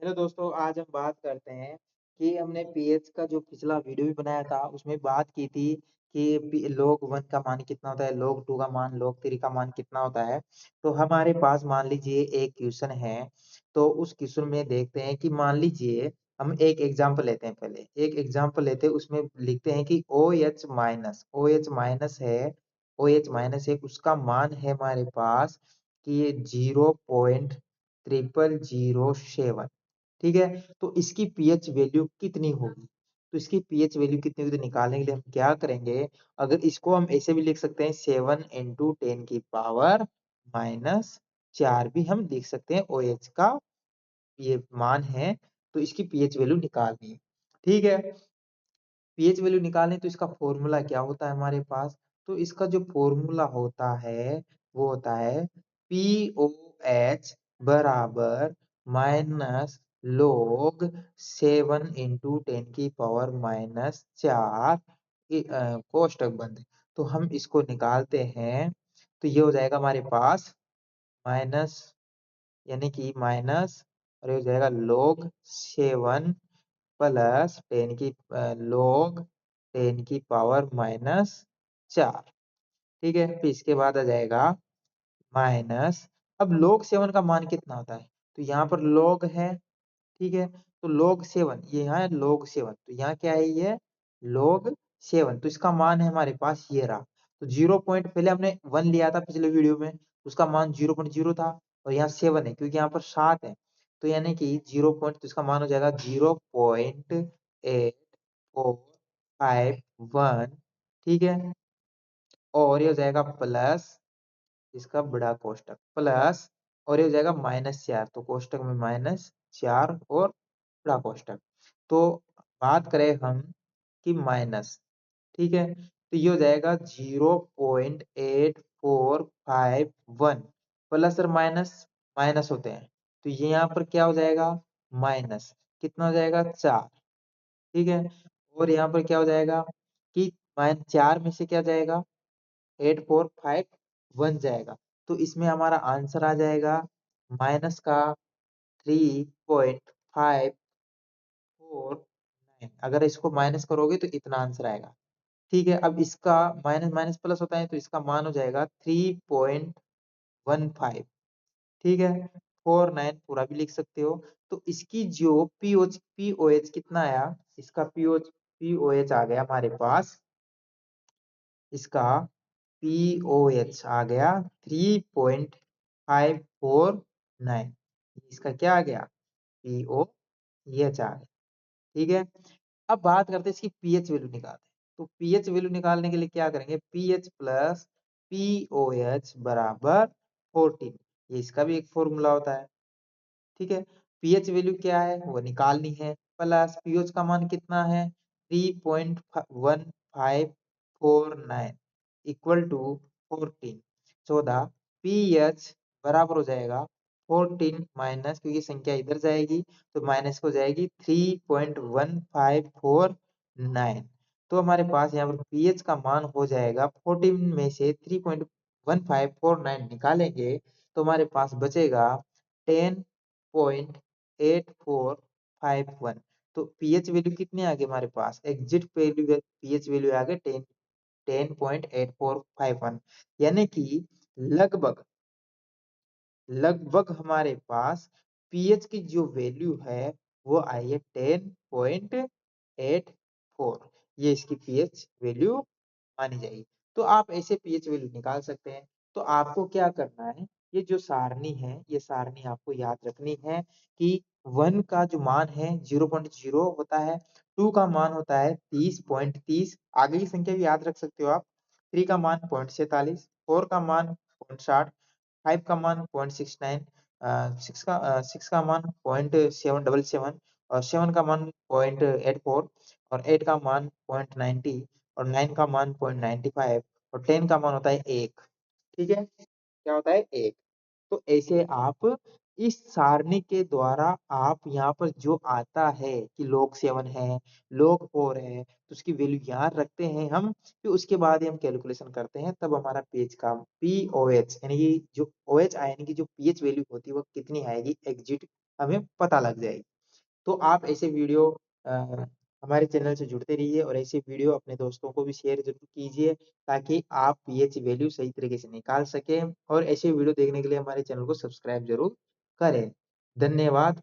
Hello दोस्तों, आज हम बात करते हैं कि हमने पीएच का जो पिछला वीडियो भी बनाया था, उसमें बात की थी कि log 1 का मान कितना होता है, log 2 का मान, log 3 का मान कितना होता है। तो हमारे पास मान लीजिए एक क्वेश्चन है, तो उस क्वेश्चन में देखते हैं कि मान लीजिए हम एक एग्जांपल लेते हैं पहले। एक एग्जांपल लेते हैं, उसमें लिखते हैं कि OH माइनस है, उसका मान है हमारे पास कि ये 0.0007। ठीक है? तो इसकी पीएच वैल्यू कितनी होगी? तो इसकी पीएच वैल्यू कितनी होगी तो निकालने के लिए हम क्या करेंगे, अगर इसको हम ऐसे भी लिख सकते हैं 7 इंटू 10 की पावर माइनस 4 भी हम लिख सकते हैं। ओएच का ये मान है, तो इसकी पीएच वैल्यू निकालनी है। ठीक है? पीएच वैल्यू निकालें तो इसका फॉर्मूला क्या होता है हमारे पास? तो इसका जो फॉर्मूला होता है, वो होता है पीओएच बराबर माइनस log 7 इंटू 10 की पावर माइनस 4 कोष्टक बंद। तो हम इसको निकालते हैं, तो ये हो जाएगा हमारे पास माइनस, यानी कि माइनस, और ये हो जाएगा log 7 प्लस 10 की log 10 की पावर माइनस 4। ठीक है? फिर इसके बाद आ जाएगा माइनस, अब log 7 का मान कितना होता है? तो यहाँ पर log है, ठीक है? तो log 7, ये यहाँ है log 7, तो यहाँ क्या है ये? log 7, तो इसका मान है हमारे पास ये रहा। तो 0 पॉइंट पहले हमने 1 लिया था पिछले वीडियो में, उसका मान 0.0 था, और यहाँ 7 है क्योंकि यहाँ पर 7 है। तो यानी कि 0 पॉइंट, तो इसका मान हो जाएगा 0.8451। ठीक है? और ये हो जाएगा प्लस इसका बड़ा कोष्टक, प्लस, और ये हो जाएगा माइनस 4, तो कोष्टक में माइनस 4 और बड़ा कोष्टक। तो बात करें हम कि माइनस, ठीक है? तो ये हो जाएगा 0.8451, प्लस और माइनस माइनस होते हैं। तो ये यहाँ पर क्या हो जाएगा? माइनस, कितना हो जाएगा? 4। ठीक है? और यहाँ पर क्या हो जाएगा कि माइन 4 में से क्या जाएगा? 8451 जाएगा। तो इसमें हमारा आंसर आ जाएगा माइनस का 3.549। अगर इसको माइनस करोगे तो इतना आंसर आएगा। ठीक है? अब इसका माइनस माइनस प्लस होता है, तो इसका मान हो जाएगा 3.15। ठीक है? 49 पूरा भी लिख सकते हो। तो इसकी जो पीओएच कितना आया? इसका पीओएच आ गया हमारे पास, इसका पीओएच आ गया 3.549। इसका क्या आ गया? पीओएच आ गया। ठीक है? अब बात करते हैं इसकी पीएच वैल्यू निकालते हैं। तो पीएच वैल्यू निकालने के लिए क्या करेंगे? पीएच प्लस पीओएच बराबर 14। ये इसका भी एक फॉर्मूला होता है। ठीक है? पीएच वैल्यू क्या है वो निकालनी है, प्लस पीएच का मान कितना है? 3.1549 इक्वल टू 14। 14 पीएच बराबर हो जाएगा 14 माइनस, क्योंकि संख्या इधर जाएगी तो माइनस हो जाएगी 3.1549। तो हमारे पास यहाँ पर पीएच का मान हो जाएगा 14 में से 3.1549 निकालेंगे तो हमारे पास बचेगा 10.8451। तो पीएच वैल्यू कितनी आ गई हमारे पास? एग्जिट वैल्यू, पीएच वैल्यू आ गई 10.8451, यानी कि लगभग लगभग हमारे पास पीएच की जो वैल्यू है वो आई है 10.84। ये इसकी पीएच वैल्यू मानी जाएगी। तो आप ऐसे पीएच वैल्यू निकाल सकते हैं। तो आपको क्या करना है, ये जो सारणी है, ये सारणी आपको याद रखनी है कि 1 का जो मान है 0.0 होता है, 2 का मान होता है 30.30, आगे की संख्या भी याद रख सकते हो आप। 3 का मान 0.47, 4 का मान 0.60, 5 का मान 0.69, 6 का मान 0.777, और 7 का मान 0.84, और 8 का मान 0.90, और 9 का मान 0.95, और 10 का मान होता है 1। ठीक है? क्या होता है? 1। तो ऐसे आप इस सारणी के द्वारा आप यहाँ पर जो आता है कि log 7 है, log 4 है, तो उसकी वैल्यू यहाँ रखते हैं हम, फिर उसके बाद ही हम कैलकुलेशन करते हैं, तब हमारा पेज का पीओएच, यानी कि जो ओएच यानी कि जो पीएच वैल्यू होती है वो कितनी आएगी एग्जिट, हमें पता लग जाएगी। तो आप ऐसे वीडियो अ, हमारे चैनल से जुड़ते रहिए और ऐसे वीडियो अपने दोस्तों को भी शेयर ज़रूर कीजिए, ताकि आप पीएच वैल्यू सही तरीके से निकाल सकें और ऐसे वीडियो देखने के लिए हमारे चैनल को सब्सक्राइब ज़रूर करें। धन्यवाद।